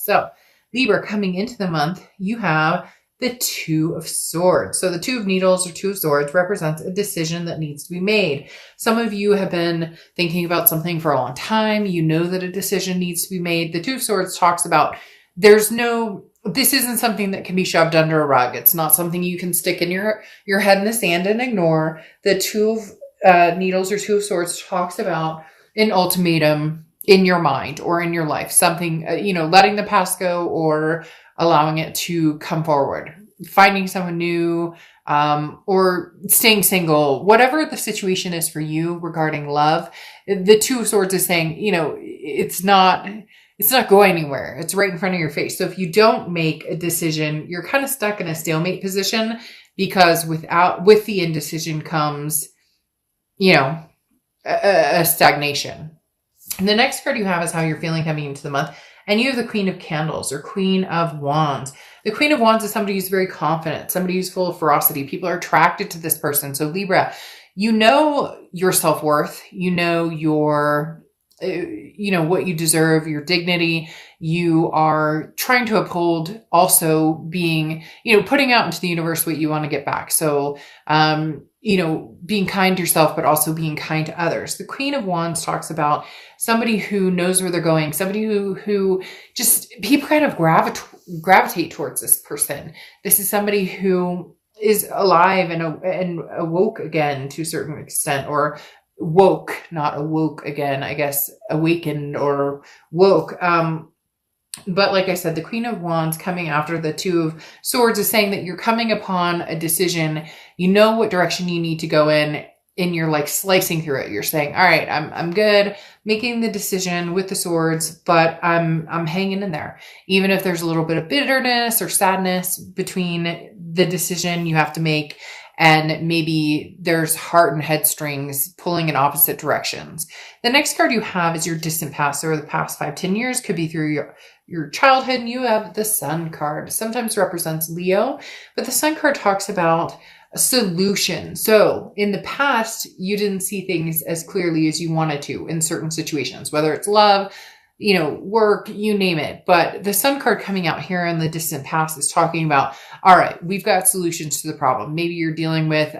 So Libra, coming into the month, you have the Two of Swords. So the Two of Needles or Two of Swords represents a decision that needs to be made. Some of you have been thinking about something for a long time. You know that a decision needs to be made. The Two of Swords talks about this isn't something that can be shoved under a rug. It's not something you can stick in your head in the sand and ignore. The Two of Needles or Two of Swords talks about an ultimatum in your mind or in your life, something, letting the past go or allowing it to come forward, finding someone new, or staying single, whatever the situation is for you regarding love. The Two of Swords is saying, it's not going anywhere. It's right in front of your face. So if you don't make a decision, you're kind of stuck in a stalemate position, because with the indecision comes, a stagnation. And the next card you have is how you're feeling coming into the month. And you have the Queen of Candles or Queen of Wands. The Queen of Wands is somebody who's very confident, somebody who's full of ferocity. People are attracted to this person. So Libra, you know your self-worth, you know what you deserve, your dignity. You are trying to uphold also being, putting out into the universe what you want to get back. So, being kind to yourself, but also being kind to others. The Queen of Wands talks about somebody who knows where they're going, somebody who just, people kind of gravitate towards this person. This is somebody who is alive and awoke again to a certain extent, or woke, not awoke again, I guess, awakened or woke. But like I said, the Queen of Wands coming after the Two of Swords is saying that you're coming upon a decision. You know what direction you need to go in, and you're like slicing through it. You're saying, all right, I'm good making the decision with the swords, but I'm hanging in there. Even if there's a little bit of bitterness or sadness between the decision you have to make, and maybe there's heart and head strings pulling in opposite directions. The next card you have is your distant past, or the past 5-10 years. Could be through your childhood, and you have the Sun card. Sometimes represents Leo, but the Sun card talks about a solution. So in the past, you didn't see things as clearly as you wanted to in certain situations, whether it's love, work, you name it. But the Sun card coming out here in the distant past is talking about, all right, we've got solutions to the problem. Maybe you're dealing with,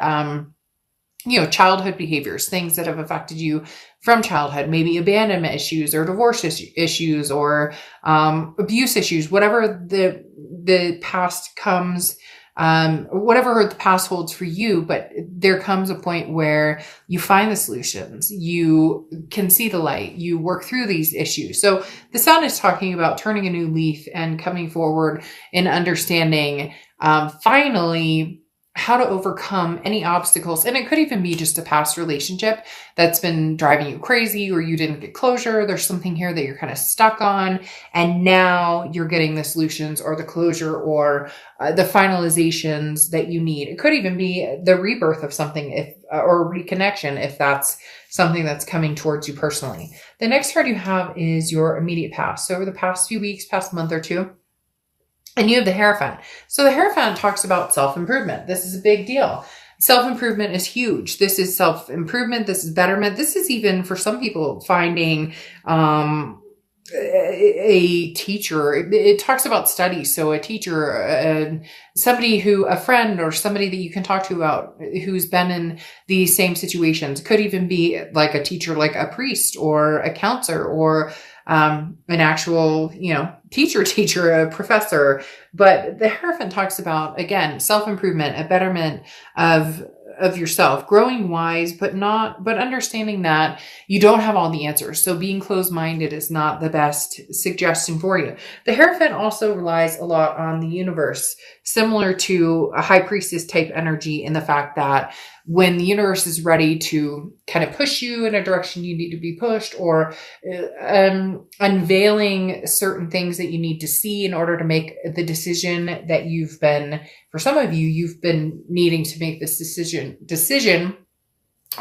childhood behaviors, things that have affected you from childhood, maybe abandonment issues or divorce issues or abuse issues, whatever the past comes, whatever the past holds for you. But there comes a point where you find the solutions, you can see the light, you work through these issues. So the Sun is talking about turning a new leaf and coming forward and understanding, finally, how to overcome any obstacles. And it could even be just a past relationship that's been driving you crazy, or you didn't get closure. There's something here that you're kind of stuck on, and now you're getting the solutions or the closure or the finalizations that you need. It could even be the rebirth of something, or reconnection, if that's something that's coming towards you personally. The next card you have is your immediate past. So over the past few weeks, past month or two, and you have the Hierophant. So the Hierophant talks about self-improvement. This is a big deal. Self-improvement is huge. This is self-improvement. This is betterment. This is even for some people finding a teacher. It talks about studies. So a teacher, a friend or somebody that you can talk to about who's been in these same situations. Could even be like a teacher, like a priest or a counselor or an actual, teacher, a professor. But the Hierophant talks about, again, self-improvement, a betterment of yourself, growing wise, but understanding that you don't have all the answers. So being closed-minded is not the best suggestion for you. The Hierophant also relies a lot on the universe, similar to a high priestess type energy, in the fact that when the universe is ready to kind of push you in a direction you need to be pushed, or unveiling certain things that you need to see in order to make the decision that for some of you, you've been needing to make this decision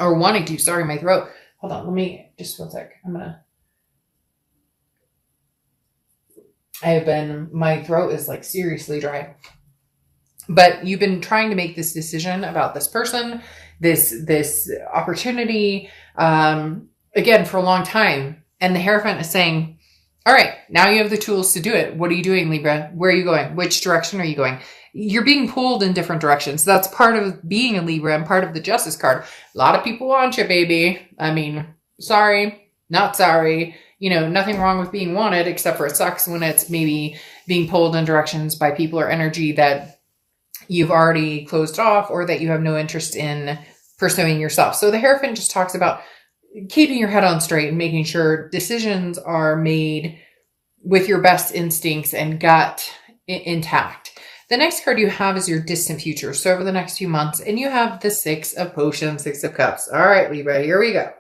or wanting to. Sorry, my throat. Hold on. Let me just 1 sec. My throat is like seriously dry. But you've been trying to make this decision about this person, this opportunity, again, for a long time. And the Hierophant is saying, All right, now you have the tools to do it. What are you doing, Libra? Where are you going? Which direction are you going? You're being pulled in different directions. That's part of being a Libra and part of the Justice card. A lot of people want you, baby. I mean, sorry, not sorry. Nothing wrong with being wanted, except for it sucks when it's maybe being pulled in directions by people or energy that you've already closed off or that you have no interest in pursuing yourself. So the Hierophant just talks about keeping your head on straight and making sure decisions are made with your best instincts and gut intact. The next card you have is your distant future. So over the next few months, and you have the Six of Potions, Six of Cups. All right, Libra, here we go.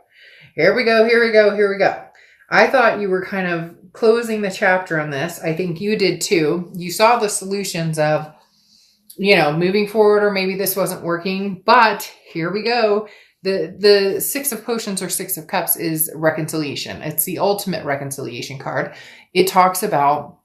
Here we go, here we go, here we go. I thought you were kind of closing the chapter on this. I think you did too. You saw the solutions of, moving forward, or maybe this wasn't working, but here we go. The Six of Potions or Six of Cups is reconciliation. It's the ultimate reconciliation card. It talks about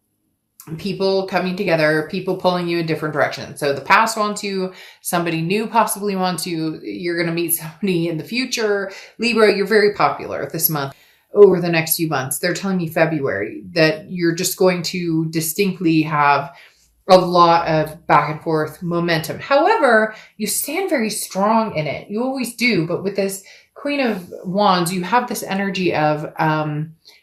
people coming together, people pulling you in different directions. So the past wants you, somebody new possibly wants you, you're going to meet somebody in the future. Libra, you're very popular this month. Over the next few months, they're telling me February, that you're just going to distinctly have a lot of back and forth momentum. However, you stand very strong in it. You always do. But with this Queen of Wands, you have this energy of,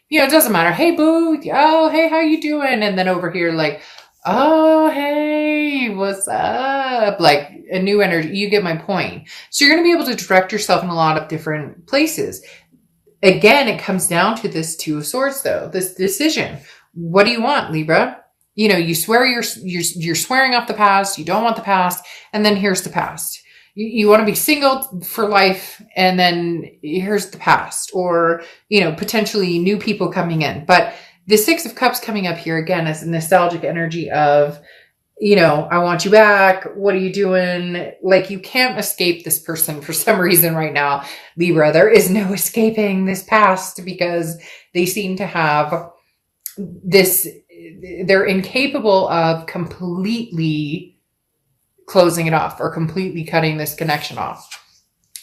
it doesn't matter. Hey, boo. Oh, hey, how you doing? And then over here, like, oh, hey, what's up? Like a new energy. You get my point. So you're going to be able to direct yourself in a lot of different places. Again, it comes down to this Two of Swords, though, this decision. What do you want, Libra? You swear you're swearing off the past. You don't want the past. And then here's the past. You want to be single for life. And then here's the past, or, potentially new people coming in. But the Six of Cups coming up here again is a nostalgic energy of, I want you back. What are you doing? Like, you can't escape this person for some reason right now, Libra. There is no escaping this past because they seem to have this, they're incapable of completely closing it off or completely cutting this connection off.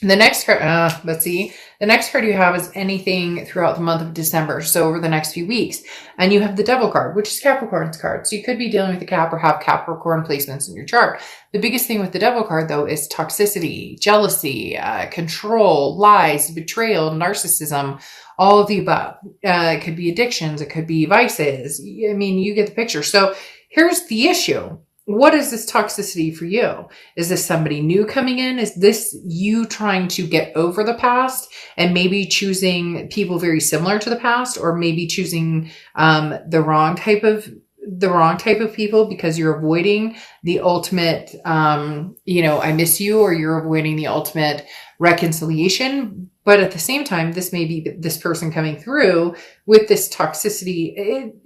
The next card, let's see. The next card you have is anything throughout the month of December. So over the next few weeks. And you have the Devil card, which is Capricorn's card. So you could be dealing with the Cap or have Capricorn placements in your chart. The biggest thing with the Devil card, though, is toxicity, jealousy, control, lies, betrayal, narcissism, all of the above. It could be addictions. It could be vices. I mean, you get the picture. So here's the issue. What is this toxicity for you? Is this somebody new coming in? Is this you trying to get over the past and maybe choosing people very similar to the past, or maybe choosing the wrong type of people because you're avoiding the ultimate, I miss you, or you're avoiding the ultimate reconciliation. But at the same time, this may be this person coming through with this toxicity.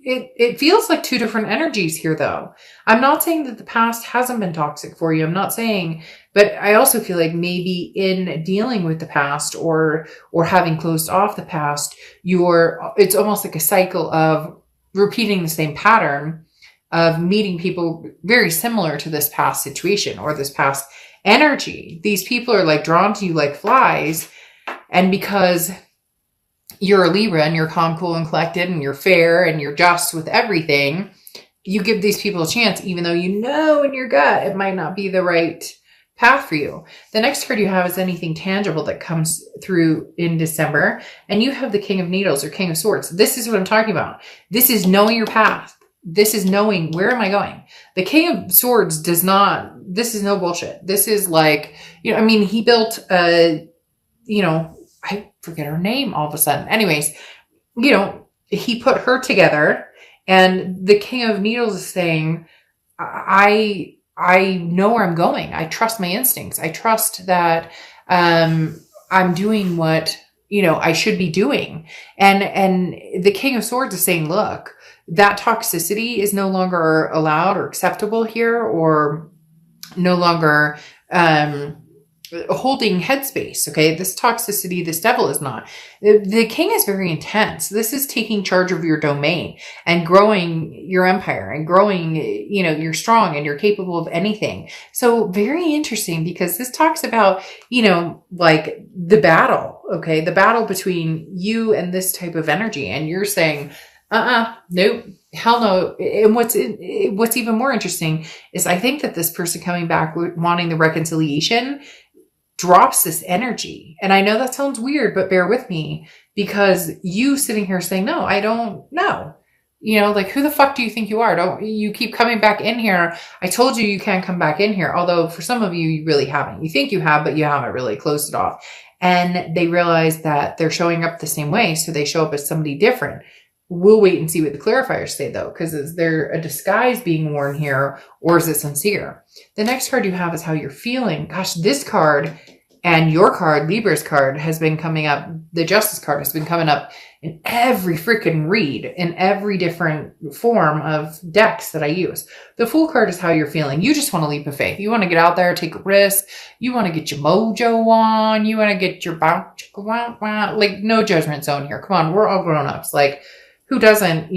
It feels like two different energies here, though. I'm not saying that the past hasn't been toxic for you. I'm not saying, but I also feel like maybe in dealing with the past or having closed off the past, it's almost like a cycle of repeating the same pattern of meeting people very similar to this past situation or this past energy. These people are like drawn to you like flies. And because you're a Libra and you're calm, cool, and collected, and you're fair and you're just with everything, you give these people a chance, even though you know in your gut it might not be the right path for you. The next card you have is anything tangible that comes through in December. And you have the King of Needles or King of Swords. This is what I'm talking about. This is knowing your path. This is knowing, where am I going? The King of Swords this is no bullshit. This is like, he built I forget her name all of a sudden. Anyways, he put her together, and the King of Needles is saying, I know where I'm going. I trust my instincts. I trust that I'm doing what, I should be doing. And the King of Swords is saying, look, that toxicity is no longer allowed or acceptable here, or no longer holding headspace. Okay, this toxicity, this devil is not. The king is very intense. This is taking charge of your domain and growing your empire and growing, you're strong and you're capable of anything. So very interesting, because this talks about, like the battle. Okay, the battle between you and this type of energy. And you're saying, Nope. Hell no. And what's even more interesting is I think that this person coming back wanting the reconciliation drops this energy. And I know that sounds weird, but bear with me, because you sitting here saying, no, I don't know. You know, like, who the fuck do you think you are? Don't you keep coming back in here? I told you can't come back in here. Although for some of you, you really haven't. You think you have, but you haven't really closed it off. And they realize that they're showing up the same way. So they show up as somebody different. We'll wait and see what the clarifiers say, though, because is there a disguise being worn here, or is it sincere? The next card you have is how you're feeling. Gosh, this card and your card, Libra's card, has been coming up. The Justice card has been coming up in every freaking read, in every different form of decks that I use. The Fool card is how you're feeling. You just want to leap of faith. You want to get out there, take a risk. You want to get your mojo on. You want to get your bounce. Like, no judgment zone here. Come on, we're all grown-ups. Like, who doesn't,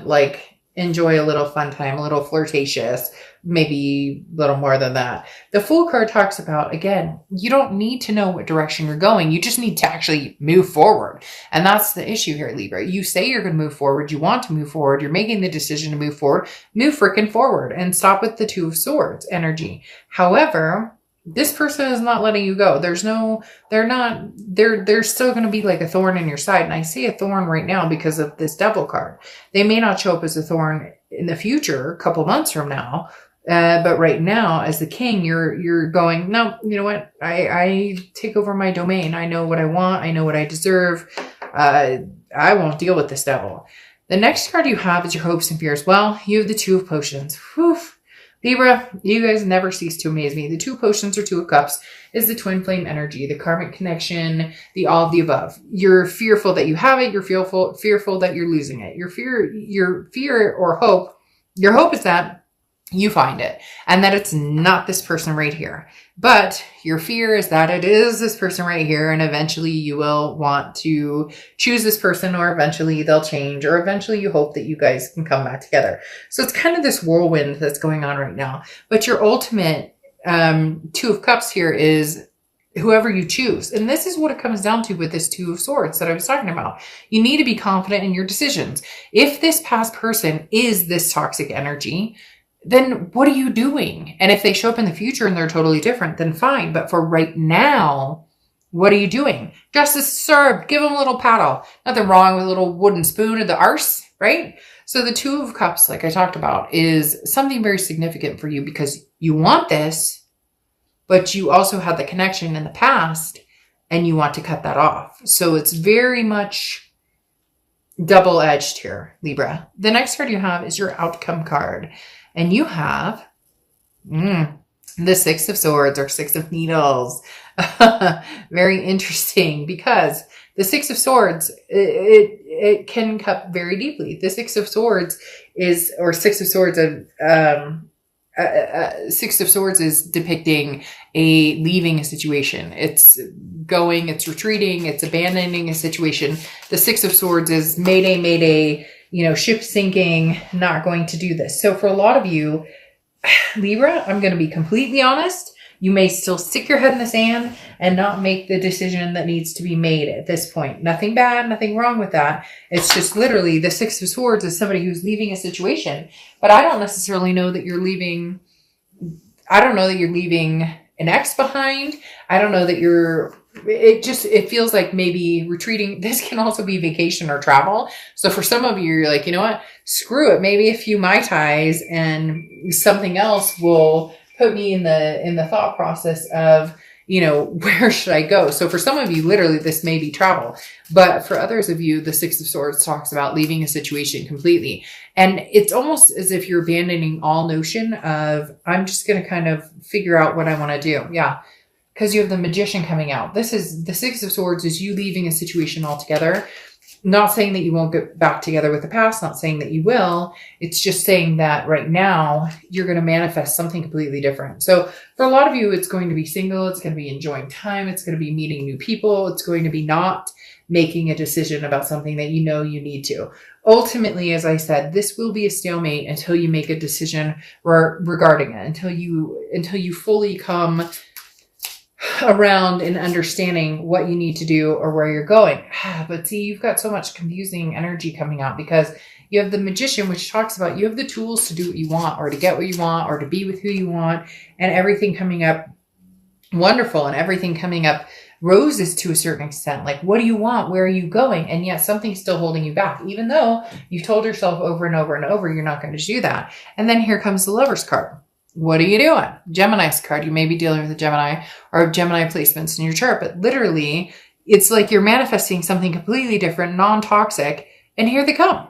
like enjoy a little fun time, a little flirtatious, maybe a little more than that. The Fool card talks about, again, you don't need to know what direction you're going. You just need to actually move forward. And that's the issue here, Libra. You say you're going to move forward. You want to move forward. You're making the decision to move forward. Move freaking forward and stop with the Two of Swords energy. However, this person is not letting you go. There's still going to be like a thorn in your side. And I see a thorn right now because of this Devil card. They may not show up as a thorn in the future, a couple months from now. But right now, as the king, you're going, no, you know what? I take over my domain. I know what I want. I know what I deserve. I won't deal with this devil. The next card you have is your hopes and fears. Well, you have the Two of Potions. Whew. Libra, you guys never cease to amaze me. The Two of Potions or Two of Cups is the twin flame energy, the karmic connection, the all of the above. You're fearful that you have it. You're fearful that you're losing it. Your fear or hope, your hope is that you find it and that it's not this person right here. But your fear is that it is this person right here. And eventually you will want to choose this person, or eventually they'll change, or eventually you hope that you guys can come back together. So it's kind of this whirlwind that's going on right now. But your ultimate Two of Cups here is whoever you choose. And this is what it comes down to with this Two of Swords that I was talking about. You need to be confident in your decisions. If this past person is this toxic energy, then what are you doing? And if they show up in the future and they're totally different, then fine. But for right now, what are you doing? Justice served. Give them a little paddle. Nothing wrong with a little wooden spoon of the arse, right? So the Two of Cups, like I talked about, is something very significant for you because you want this, but you also had the connection in the past and you want to cut that off. So it's very much double-edged here, Libra. The next card you have is your outcome card. And you have the Six of Swords or Six of Needles. Very interesting because the Six of Swords, it can cut very deeply. The Six of Swords is, or Six of Swords Six of Swords is depicting leaving a situation. It's going, it's retreating, it's abandoning a situation. The Six of Swords is mayday, mayday, ship sinking, not going to do this. So for a lot of you, Libra, I'm going to be completely honest. You may still stick your head in the sand and not make the decision that needs to be made at this point. Nothing bad, nothing wrong with that. It's just literally the Six of Swords is somebody who's leaving a situation. But I don't necessarily know that you're leaving. I don't know that you're leaving an ex behind. I don't know that it feels like maybe retreating. This can also be vacation or travel. So for some of you, you're like, you know what? Screw it. Maybe a few Mai Tais and something else will put me in the thought process of, where should I go? So for some of you, literally, this may be travel. But for others of you, the Six of Swords talks about leaving a situation completely. And it's almost as if you're abandoning all notion of, I'm just going to kind of figure out what I want to do. Yeah. Because you have the Magician coming out. This is the Six of Swords is you leaving a situation altogether. Not saying that you won't get back together with the past, not saying that you will. It's just saying that right now you're going to manifest something completely different. So for a lot of you, it's going to be single. It's going to be enjoying time. It's going to be meeting new people. It's going to be not making a decision about something that you need to. Ultimately, as I said, this will be a stalemate until you make a decision regarding it, until you fully come around and understanding what you need to do or where you're going. But see, you've got so much confusing energy coming out because you have the Magician, which talks about you have the tools to do what you want or to get what you want or to be with who you want, and everything coming up wonderful and everything coming up roses to a certain extent. Like, what do you want? Where are you going? And yet something's still holding you back, even though you've told yourself over and over and over you're not going to do that. And then here comes the Lover's card. What are you doing? Gemini's card. You may be dealing with a Gemini or Gemini placements in your chart, but literally it's like you're manifesting something completely different, non-toxic, and here they come.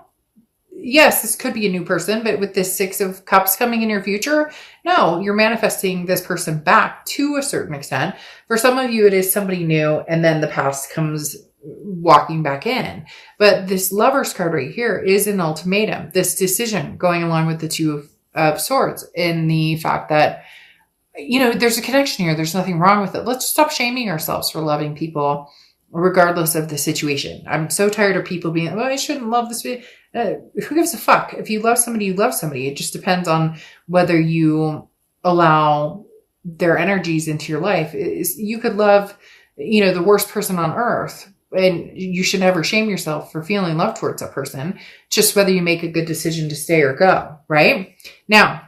Yes, this could be a new person, but with this Six of Cups coming in your future, no, you're manifesting this person back to a certain extent. For some of you, it is somebody new, and then the past comes walking back in. But this Lover's card right here is an ultimatum, this decision going along with the Two of Swords, in the fact that, you know, there's a connection here. There's nothing wrong with it. Let's stop shaming ourselves for loving people regardless of the situation. I'm so tired of people being, well, I shouldn't love this. Who gives a fuck? If you love somebody, you love somebody. It just depends on whether you allow their energies into your life. You could love, you know, the worst person on earth, and you should never shame yourself for feeling love towards that person, just whether you make a good decision to stay or go, right? Now,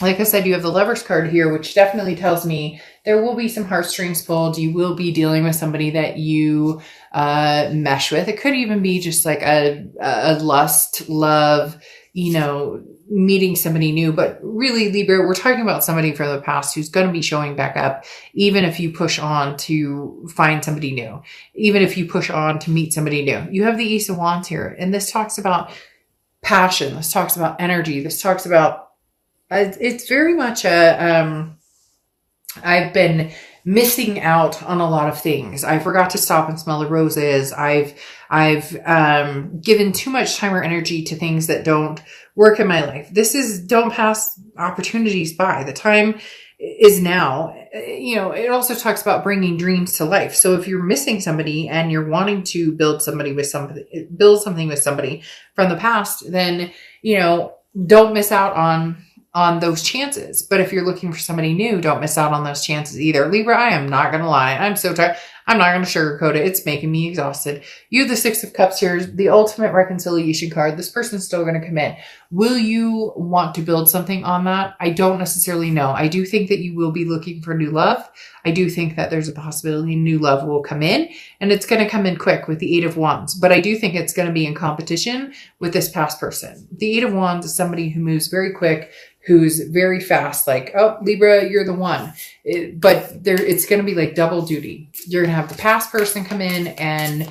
like I said, you have the Lover's card here, which definitely tells me there will be some heartstrings pulled. You will be dealing with somebody that you mesh with. It could even be just like a lust, love, you know, meeting somebody new. But really, Libra, we're talking about somebody from the past who's going to be showing back up, even if you push on to find somebody new, even if you push on to meet somebody new. You have the Ace of Wands here, and this talks about passion. This talks about energy. This talks about it's very much I've been missing out on a lot of things. I forgot to stop and smell the roses. I've given too much time or energy to things that don't work in my life. This is, don't pass opportunities by. The time is now. You know, it also talks about bringing dreams to life. So if you're missing somebody and you're wanting to build something with somebody from the past, then, you know, don't miss out on those chances. But if you're looking for somebody new, don't miss out on those chances either. Libra, I am not going to lie. I'm so tired. I'm not going to sugarcoat it. It's making me exhausted. You have the Six of Cups here, the ultimate reconciliation card. This person's still going to come in. Will you want to build something on that? I don't necessarily know. I do think that you will be looking for new love. I do think that there's a possibility new love will come in, and it's going to come in quick with the Eight of Wands. But I do think it's going to be in competition with this past person. The Eight of Wands is somebody who moves very quick, who's very fast, like, oh, Libra, you're the one. But it's going to be like double duty. You're going to have the past person come in, and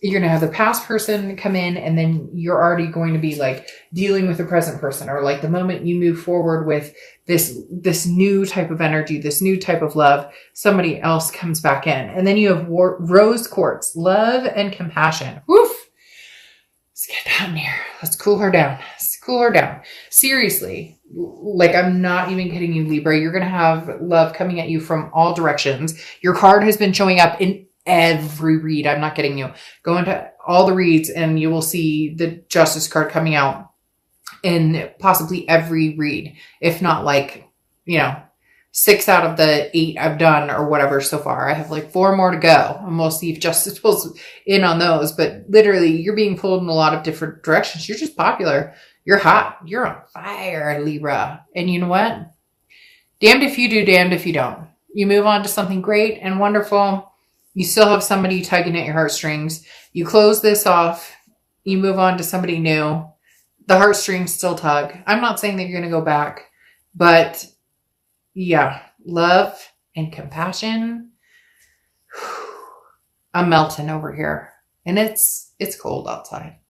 you're going to have the past person come in, and then you're already going to be like dealing with the present person, or like the moment you move forward with this new type of energy, this new type of love, somebody else comes back in. And then you have rose quartz, love and compassion. Woof. Let's get down here. Let's cool her down. Let's cool her down. Seriously, like, I'm not even kidding you, Libra. You're going to have love coming at you from all directions. Your card has been showing up in every read. I'm not kidding you. Go into all the reads and you will see the Justice card coming out in possibly every read, if not like, you know, 6 out of the 8 I've done or whatever so far. I have like 4 more to go, and we'll see if Justice pulls in on those. But literally, you're being pulled in a lot of different directions. You're just popular. You're hot. You're on fire, Libra. And you know what? Damned if you do, damned if you don't. You move on to something great and wonderful. You still have somebody tugging at your heartstrings. You close this off. You move on to somebody new. The heartstrings still tug. I'm not saying that you're going to go back, but yeah, love and compassion. I'm melting over here, and it's cold outside.